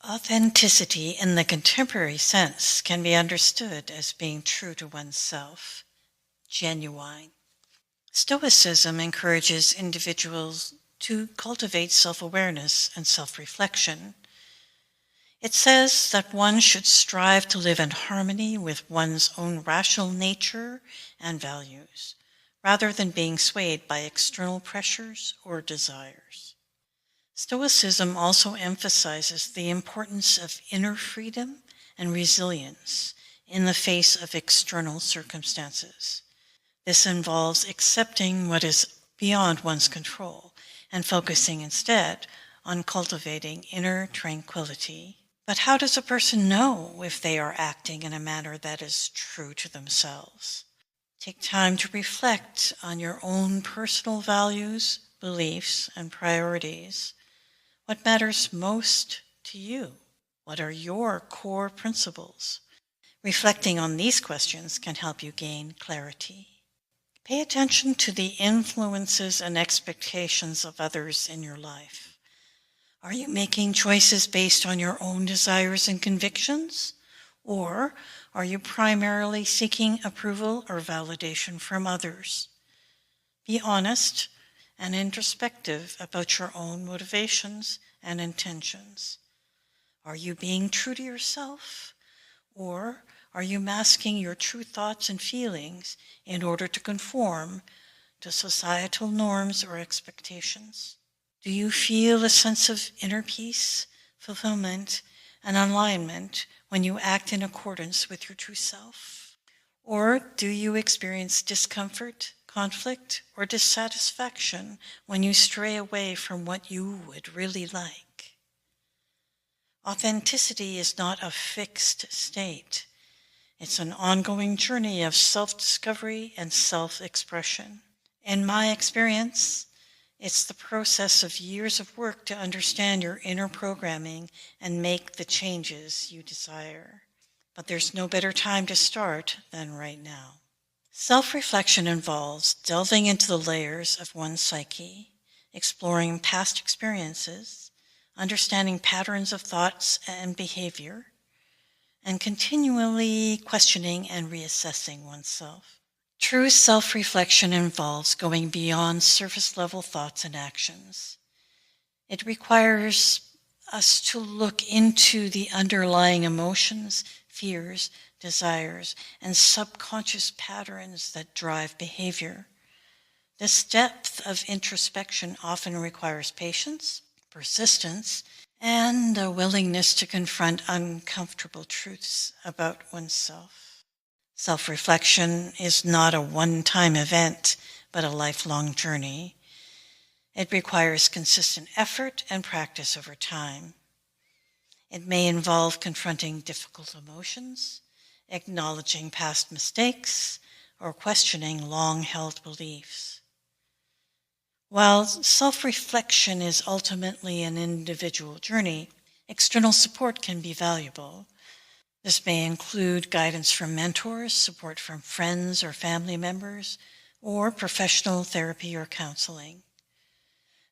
Authenticity in the contemporary sense can be understood as being true to oneself, genuine. Stoicism encourages individuals to cultivate self-awareness and self-reflection. It says that one should strive to live in harmony with one's own rational nature and values, rather than being swayed by external pressures or desires. Stoicism also emphasizes the importance of inner freedom and resilience in the face of external circumstances. This involves accepting what is beyond one's control and focusing instead on cultivating inner tranquility. But how does a person know if they are acting in a manner that is true to themselves? Take time to reflect on your own personal values, beliefs, and priorities. What matters most to you? What are your core principles? Reflecting on these questions can help you gain clarity. Pay attention to the influences and expectations of others in your life. Are you making choices based on your own desires and convictions? Or are you primarily seeking approval or validation from others? Be honest and introspective about your own motivations and intentions. Are you being true to yourself? Or are you masking your true thoughts and feelings in order to conform to societal norms or expectations? Do you feel a sense of inner peace, fulfillment, and alignment when you act in accordance with your true self? Or do you experience discomfort, conflict, or dissatisfaction when you stray away from what you would really like? Authenticity is not a fixed state. It's an ongoing journey of self-discovery and self-expression. In my experience, it's the process of years of work to understand your inner programming and make the changes you desire. But there's no better time to start than right now. Self-reflection involves delving into the layers of one's psyche, exploring past experiences, understanding patterns of thoughts and behavior, and continually questioning and reassessing oneself. True self-reflection involves going beyond surface-level thoughts and actions. It requires us to look into the underlying emotions, fears, desires, and subconscious patterns that drive behavior. This depth of introspection often requires patience, persistence, and a willingness to confront uncomfortable truths about oneself. Self-reflection is not a one-time event, but a lifelong journey. It requires consistent effort and practice over time. It may involve confronting difficult emotions, acknowledging past mistakes, or questioning long-held beliefs. While self-reflection is ultimately an individual journey, external support can be valuable. This may include guidance from mentors, support from friends or family members, or professional therapy or counseling.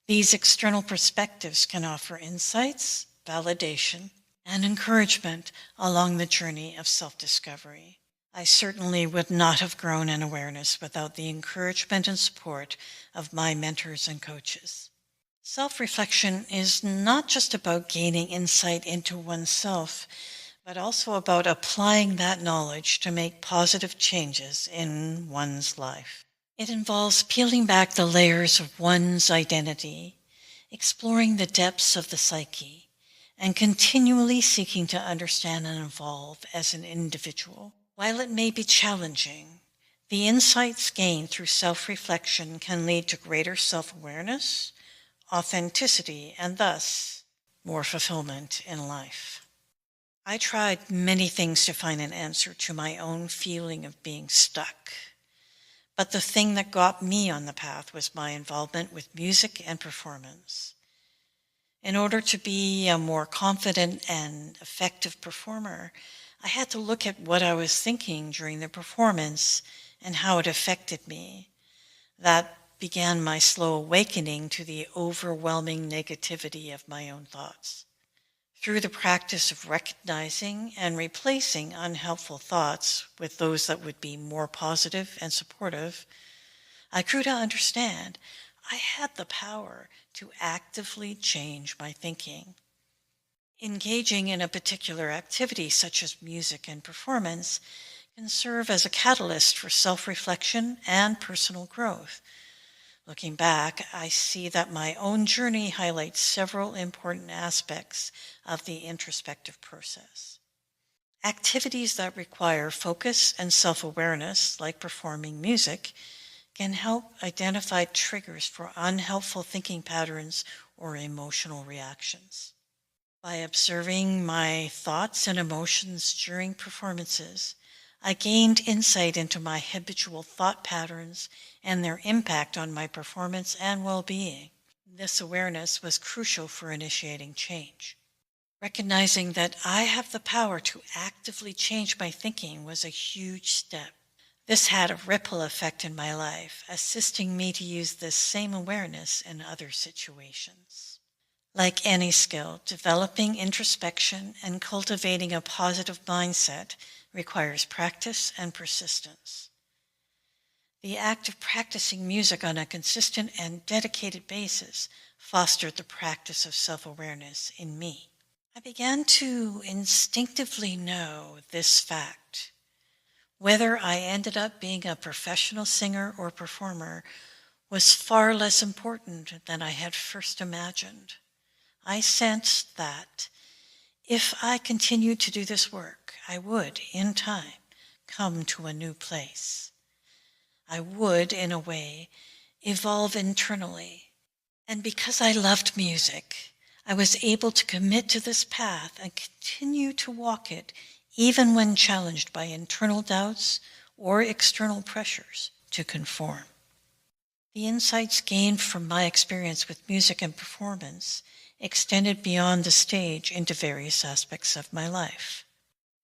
These external perspectives can offer insights, validation, and encouragement along the journey of self-discovery. I certainly would not have grown in awareness without the encouragement and support of my mentors and coaches. Self-reflection is not just about gaining insight into oneself, but also about applying that knowledge to make positive changes in one's life. It involves peeling back the layers of one's identity, exploring the depths of the psyche, and continually seeking to understand and evolve as an individual. While it may be challenging, the insights gained through self-reflection can lead to greater self-awareness, authenticity, and thus more fulfillment in life. I tried many things to find an answer to my own feeling of being stuck. But the thing that got me on the path was my involvement with music and performance. In order to be a more confident and effective performer, I had to look at what I was thinking during the performance and how it affected me. That began my slow awakening to the overwhelming negativity of my own thoughts, Through the practice of recognizing and replacing unhelpful thoughts with those that would be more positive and supportive, I grew to understand I had the power to actively change my thinking. Engaging in a particular activity, such as music and performance, can serve as a catalyst for self-reflection and personal growth. Looking back, I see that my own journey highlights several important aspects of the introspective process. Activities that require focus and self-awareness, like performing music, can help identify triggers for unhelpful thinking patterns or emotional reactions. By observing my thoughts and emotions during performances, I gained insight into my habitual thought patterns and their impact on my performance and well-being. This awareness was crucial for initiating change. Recognizing that I have the power to actively change my thinking was a huge step. This had a ripple effect in my life, assisting me to use this same awareness in other situations. Like any skill, developing introspection and cultivating a positive mindset requires practice and persistence. The act of practicing music on a consistent and dedicated basis fostered the practice of self-awareness in me. I began to instinctively know this fact. Whether I ended up being a professional singer or performer was far less important than I had first imagined. I sensed that if I continued to do this work, I would, in time, come to a new place. I would, in a way, evolve internally. And because I loved music, I was able to commit to this path and continue to walk it even when challenged by internal doubts or external pressures to conform. The insights gained from my experience with music and performance extended beyond the stage into various aspects of my life.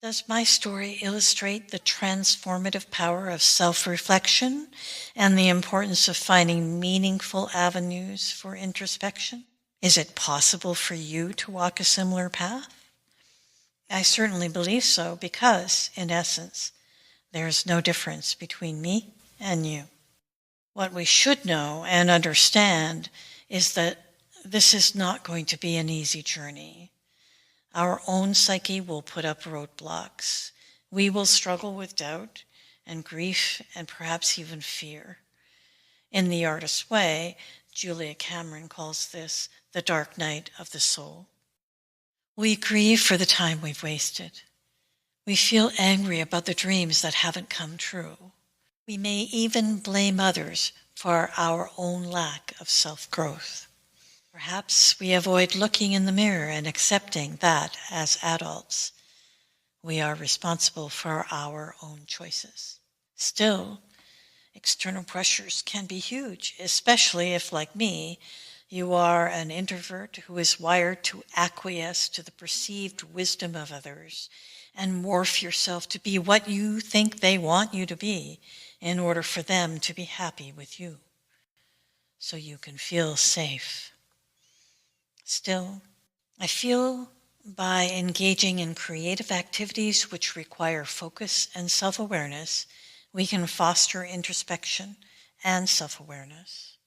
Does my story illustrate the transformative power of self-reflection and the importance of finding meaningful avenues for introspection? Is it possible for you to walk a similar path? I certainly believe so because, in essence, there is no difference between me and you. What we should know and understand is that this is not going to be an easy journey. Our own psyche will put up roadblocks. We will struggle with doubt and grief and perhaps even fear. In the artist's way, Julia Cameron calls this the dark night of the soul. We grieve for the time we've wasted. We feel angry about the dreams that haven't come true. We may even blame others for our own lack of self-growth. Perhaps we avoid looking in the mirror and accepting that, as adults, we are responsible for our own choices. Still, external pressures can be huge, especially if, like me, you are an introvert who is wired to acquiesce to the perceived wisdom of others and morph yourself to be what you think they want you to be in order for them to be happy with you, so you can feel safe. Still, I feel by engaging in creative activities which require focus and self-awareness, we can foster introspection and self-awareness.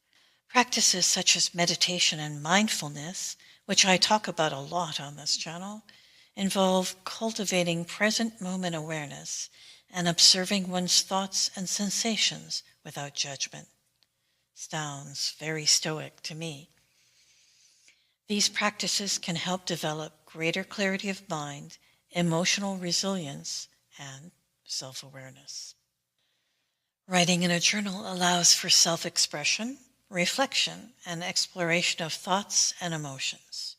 Practices such as meditation and mindfulness, which I talk about a lot on this channel, involve cultivating present moment awareness and observing one's thoughts and sensations without judgment. Sounds very Stoic to me. These practices can help develop greater clarity of mind, emotional resilience, and self-awareness. Writing in a journal allows for self-expression, reflection, and exploration of thoughts and emotions.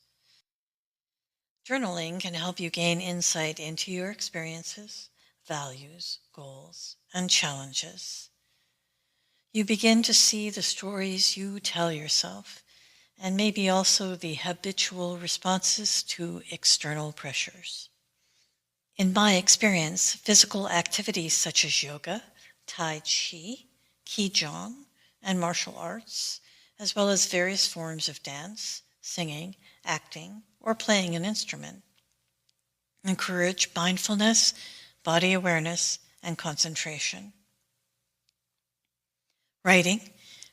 Journaling can help you gain insight into your experiences, values, goals, and challenges. You begin to see the stories you tell yourself, and maybe also the habitual responses to external pressures. In my experience, physical activities such as yoga, Tai Chi, Qigong, and martial arts, as well as various forms of dance, singing, acting, or playing an instrument. Encourage mindfulness, body awareness, and concentration. Writing,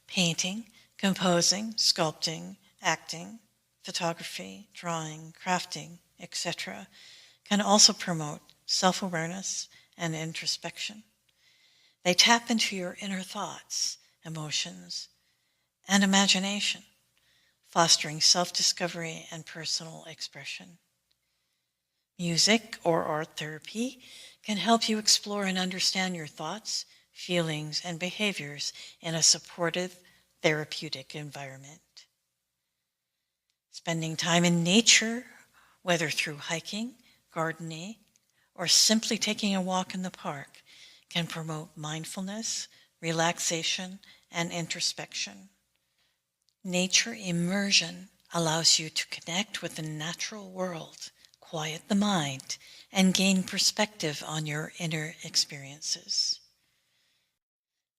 painting, composing, sculpting, acting, photography, drawing, crafting, etc. can also promote self-awareness and introspection. They tap into your inner thoughts, emotions, and imagination, fostering self-discovery and personal expression. Music or art therapy can help you explore and understand your thoughts, feelings, and behaviors in a supportive, therapeutic environment. Spending time in nature, whether through hiking, gardening, or simply taking a walk in the park, can promote mindfulness, relaxation, and introspection. Nature immersion allows you to connect with the natural world, quiet the mind, and gain perspective on your inner experiences.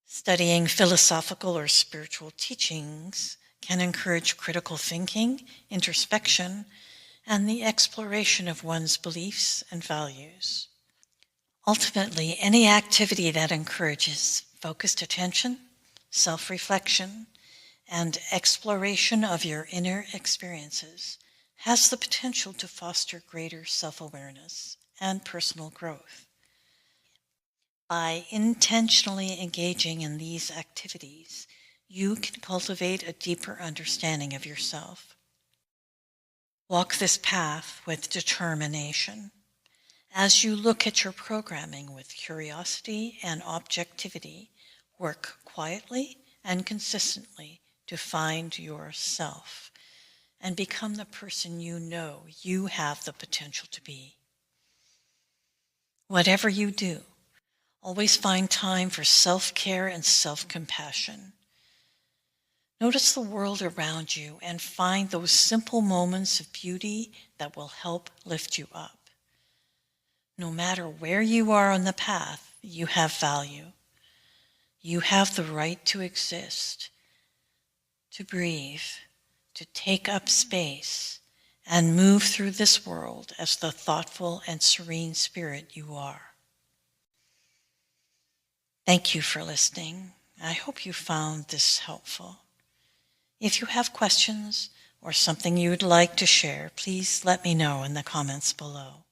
Studying philosophical or spiritual teachings can encourage critical thinking, introspection, and the exploration of one's beliefs and values. Ultimately, any activity that encourages focused attention, self-reflection, and exploration of your inner experiences has the potential to foster greater self-awareness and personal growth. By intentionally engaging in these activities, you can cultivate a deeper understanding of yourself. Walk this path with determination. As you look at your programming with curiosity and objectivity, work quietly and consistently to find yourself and become the person you know you have the potential to be. Whatever you do, always find time for self-care and self-compassion. Notice the world around you and find those simple moments of beauty that will help lift you up. No matter where you are on the path, you have value. You have the right to exist, to breathe, to take up space, and move through this world as the thoughtful and serene spirit you are. Thank you for listening. I hope you found this helpful. If you have questions or something you would like to share, please let me know in the comments below.